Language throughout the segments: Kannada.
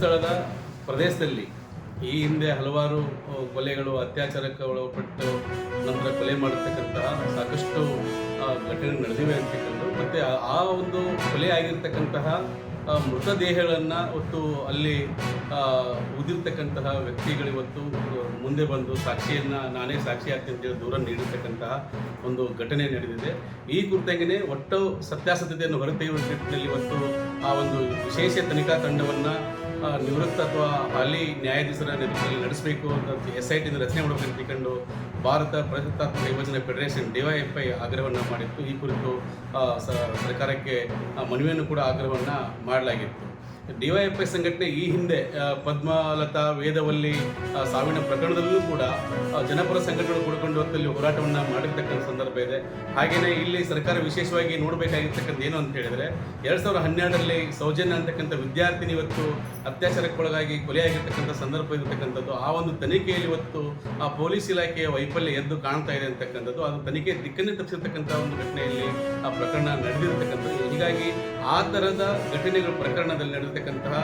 ಧರ್ಮಸ್ಥಳದ ಪ್ರದೇಶದಲ್ಲಿ ಈ ಹಿಂದೆ ಹಲವಾರು ಕೊಲೆಗಳು, ಅತ್ಯಾಚಾರಕ್ಕೆ ಒಳಪಟ್ಟು ನಂತರ ಕೊಲೆ ಮಾಡಿರ್ತಕ್ಕಂತಹ ಸಾಕಷ್ಟು ಘಟನೆಗಳು ನಡೆದಿವೆ ಅಂತಕ್ಕಂಥ ಮತ್ತು ಆ ಒಂದು ಕೊಲೆ ಆಗಿರ್ತಕ್ಕಂತಹ ಮೃತದೇಹಗಳನ್ನು ಇವತ್ತು ಅಲ್ಲಿ ಉದಿರ್ತಕ್ಕಂತಹ ವ್ಯಕ್ತಿಗಳಿವತ್ತು ಮುಂದೆ ಬಂದು ನಾನೇ ಸಾಕ್ಷಿ ಆಗ್ತೀನಿ ಅಂತೇಳಿ ದೂರ ನೀಡಿರ್ತಕ್ಕಂತಹ ಒಂದು ಘಟನೆ ನಡೆದಿದೆ. ಈ ಕುರಿತಂಗೆ ಒಟ್ಟು ಸತ್ಯಾಸತ್ಯತೆಯನ್ನು ಹೊರತೆಗೆಯುವ ನಿಟ್ಟಿನಲ್ಲಿ ಇವತ್ತು ಆ ಒಂದು ವಿಶೇಷ ತನಿಖಾ ತಂಡವನ್ನು ನಿವೃತ್ತ ಅಥವಾ ಹಾಲಿ ನ್ಯಾಯಾಧೀಶರ ನೇತೃತ್ವದಲ್ಲಿ ನಡೆಸಬೇಕು ಅಂತ SIT ರಚನೆ ಮಾಡಬೇಕಂತ ತಿಳ್ಕೊಂಡು ಭಾರತ ಪ್ರಜಾಸತ್ತಾತ್ಮಕ ಯುವಜನ ಫೆಡರೇಷನ್ DYFI ಆಗ್ರಹವನ್ನು ಮಾಡಿತ್ತು. ಈ ಕುರಿತು ಸರ್ಕಾರಕ್ಕೆ ಮನವಿಯನ್ನು ಕೂಡ ಆಗ್ರಹವನ್ನು ಮಾಡಲಾಗಿತ್ತು. DYFI ಸಂಘಟನೆ ಈ ಹಿಂದೆ ಪದ್ಮಲತಾ, ವೇದವಲ್ಲಿ ಸಾವಿನ ಪ್ರಕರಣದಲ್ಲೂ ಕೂಡ ಜನಪರ ಸಂಘಟನೆಗಳು ಕೂಡಿಕೊಂಡು ಹೊತ್ತಲ್ಲಿ ಹೋರಾಟವನ್ನು ಮಾಡಿರ್ತಕ್ಕಂಥ ಸಂದರ್ಭ ಇದೆ. ಹಾಗೆಯೇ ಇಲ್ಲಿ ಸರ್ಕಾರ ವಿಶೇಷವಾಗಿ ನೋಡಬೇಕಾಗಿರ್ತಕ್ಕಂಥ ಏನು ಅಂತ ಹೇಳಿದರೆ 2012ರಲ್ಲಿ ಸೌಜನ್ಯ ಅಂತಕ್ಕಂಥ ವಿದ್ಯಾರ್ಥಿನಿ ಇವತ್ತು ಅತ್ಯಾಚಾರಕ್ಕೊಳಗಾಗಿ ಕೊಲೆಯಾಗಿರ್ತಕ್ಕಂಥ ಸಂದರ್ಭ ಇರತಕ್ಕಂಥದ್ದು. ಆ ಒಂದು ತನಿಖೆಯಲ್ಲಿ ಇವತ್ತು ಆ ಪೊಲೀಸ್ ಇಲಾಖೆಯ ವೈಫಲ್ಯ ಎದ್ದು ಕಾಣ್ತಾ ಇದೆ ಅಂತಕ್ಕಂಥದ್ದು. ಅದು ತನಿಖೆ ದಿಕ್ಕನ್ನೇ ತಪ್ಪಿಸಿರ್ತಕ್ಕಂಥ ಒಂದು ಘಟನೆಯಲ್ಲಿ ಆ ಪ್ರಕರಣ ನಡೆದಿರ್ತಕ್ಕಂಥದ್ದು. ಹೀಗಾಗಿ ಆ ಥರದ ಘಟನೆಗಳು ಪ್ರಕರಣದಲ್ಲಿ ನಡೆದಿರ್ತಕ್ಕಂತಹ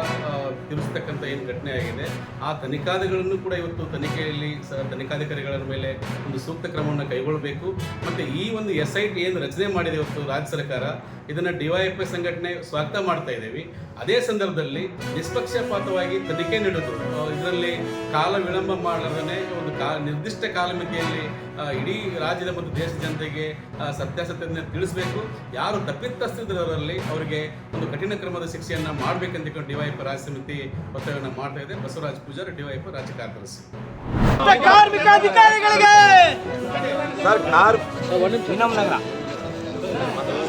ತಿಳಿಸ್ತಕ್ಕಂಥ ಏನು ಘಟನೆ ಆಗಿದೆ ಆ ತನಿಖಾಧಿಗಳನ್ನು ಕೂಡ ಇವತ್ತು ತನಿಖೆಯಲ್ಲಿ ತನಿಖಾಧಿಕಾರಿಗಳ ಮೇಲೆ ಒಂದು ಸೂಕ್ತ ಕ್ರಮವನ್ನು ಕೈಗೊಳ್ಳಬೇಕು. ಮತ್ತು ಈ ಒಂದು SIT ಏನು ರಚನೆ ಮಾಡಿದೆ ಇವತ್ತು ರಾಜ್ಯ ಸರ್ಕಾರ, ಇದನ್ನು DYFI ಸಂಘಟನೆ ಸ್ವಾಗತ ಮಾಡ್ತಾ ಇದ್ದೀವಿ. ಅದೇ ಸಂದರ್ಭದಲ್ಲಿ ನಿಷ್ಪಕ್ಷಪಾತವಾಗಿ ತನಿಖೆ ನಡೆದು ಇದರಲ್ಲಿ ಕಾಲ ವಿಳಂಬ ಮಾಡದೇ ಒಂದು ನಿರ್ದಿಷ್ಟ ಕಾಲಮಿತಿಯಲ್ಲಿ ಇಡೀ ರಾಜ್ಯದ ಮತ್ತು ದೇಶದ ಜನತೆಗೆ ಸತ್ಯಾಸತ್ಯತೆಯನ್ನು ತಿಳಿಸಬೇಕು. ಯಾರು ತಪ್ಪಿತಸ್ಥರಿದ್ದರಲ್ಲಿ ಅವರಿಗೆ ಒಂದು ಕಠಿಣ ಕ್ರಮದ ಶಿಕ್ಷೆಯನ್ನು ಮಾಡಬೇಕಂತ DYFI ರಾಜ್ಯ ಸಮಿತಿ ಒತ್ತಾಯವನ್ನು ಮಾಡ್ತಾ ಇದೆ. ಬಸವರಾಜ್ ಪೂಜಾರಿ, DYFI ರಾಜ್ಯ ಕಾರ್ಯದರ್ಶಿ. ಕಾರ್ಮಿಕ ಅಧಿಕಾರಿಗಳಿಗೆ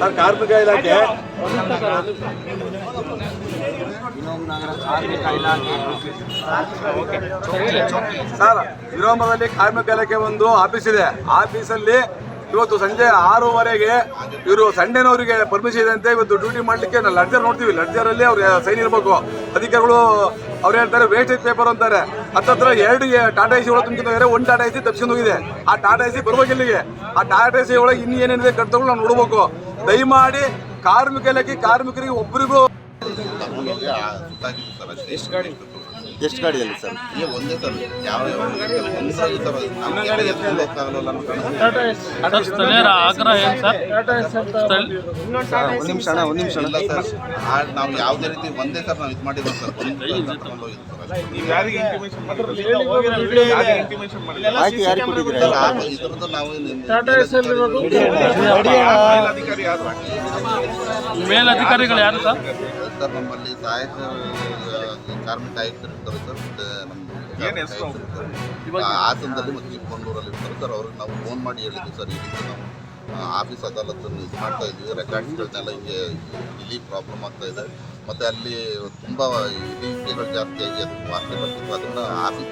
ಸರ್ ಕಾರ್ಮಿಕ ಇಲಾಖೆ ಸರ್ ವಿರಾಮದಲ್ಲಿ ಕಾರ್ಮಿಕ ಇಲಾಖೆ ಒಂದು ಆಫೀಸ್ ಇದೆ. ಆಫೀಸಲ್ಲಿ ಇವತ್ತು ಸಂಜೆ 6:30ಗೆ ಇವರು ಸಂಡೇನವರಿಗೆ ಪರ್ಮಿಷನ್ ಇದೆ ಅಂತ ಇವತ್ತು ಡ್ಯೂಟಿ ಮಾಡಲಿಕ್ಕೆ ಲಡ್ಜರ್ ನೋಡ್ತೀವಿ. ಲಡ್ಜರಲ್ಲಿ ಅವ್ರು ಸೈನ್ ಇರಬೇಕು. ಅಧಿಕಾರಿಗಳು ಅವ್ರು ಹೇಳ್ತಾರೆ ವೇಸ್ಟೇಜ್ ಪೇಪರ್ ಅಂತಾರೆ. ಹತ್ತತ್ರ 2 ಟಾಟಾ AC ಒಳಗೆ ತುಂಬಿದ್ದಾರೆ, 1 ಟಾಟಾ AC ತಪ್ಪಿಸ್ಕೊಂಡು ಹೋಗಿದೆ. ಆ ಟಾಟಾ AC ಬರ್ಬೇಕು ಇಲ್ಲಿಗೆ. ಆ ಟಾಟಾ AC ಒಳಗೆ ಇನ್ನೂ ಏನೇನಿದೆ ಕರ್ತವ್ಗಳು ನಾವು ನೋಡ್ಬೇಕು. ದಯಮಾಡಿ ಕಾರ್ಮಿಕ ಇಲಾಖೆ ಕಾರ್ಮಿಕರಿಗೆ ಒಬ್ಬರಿಗೂ ಎಷ್ಟು ಗಾಡಿಯಲ್ಲಿ ಸರ್? ಒಂದೇ ಸರ್. ಯಾವ ಸ್ಥಳೀಯರ ಆಗ್ರಹ ಏನು ಸರ್? ಒಂದು ನಿಮಿಷ ಇಲ್ಲ ಸರ್. ನಾವು ಯಾವುದೇ ರೀತಿ ಒಂದೇ ಸರ್ ನಾವು ಇದು ಮಾಡಿದ್ವಿ ಸರ್. ಮಾಹಿತಿ ಯಾರಿಗೆ ಕೊಟ್ಟಿದ್ದೀರಾ? ಇದರದ್ದು ನಾವು ಮೇಲಧಿಕಾರಿಗಳು ಯಾರು ಸರ್? ಸರ್ ನಮ್ಮಲ್ಲಿ ಸಹಾಯಕ ಕಾರ್ಮಿಕ ಆಯುಕ್ತರು ಇರ್ತಾರೆ ಸರ್. ಮತ್ತು ಹಾಸನದಲ್ಲಿ ಮತ್ತು ಚಿಕ್ಕಮಗಳೂರಲ್ಲಿ ಇರ್ತಾರೆ ಸರ್. ಅವ್ರಿಗೆ ನಾವು ಫೋನ್ ಮಾಡಿ ಹೇಳಿದ್ವಿ ಸರ್, ಈ ರೀತಿ ನಾವು ಆಫೀಸ್ ಅದಾಲತನ್ನು ಇದು ಮಾಡ್ತಾ ಇದ್ವಿ, ರೆಕಾರ್ಡ್ಸ್ಗಳನ್ನೆಲ್ಲ ಹಿಂಗೆ ಇಲ್ಲಿ ಪ್ರಾಬ್ಲಮ್ ಆಗ್ತಾ ಇದೆ. ಮತ್ತು ಅಲ್ಲಿ ತುಂಬ ಇಲಿಗಳು ಜಾಸ್ತಿ ಆಗಿ ಅದು ವಾಸನೆ ಬರ್ತಿತ್ತು. ಅದನ್ನು ಆಫೀಸ್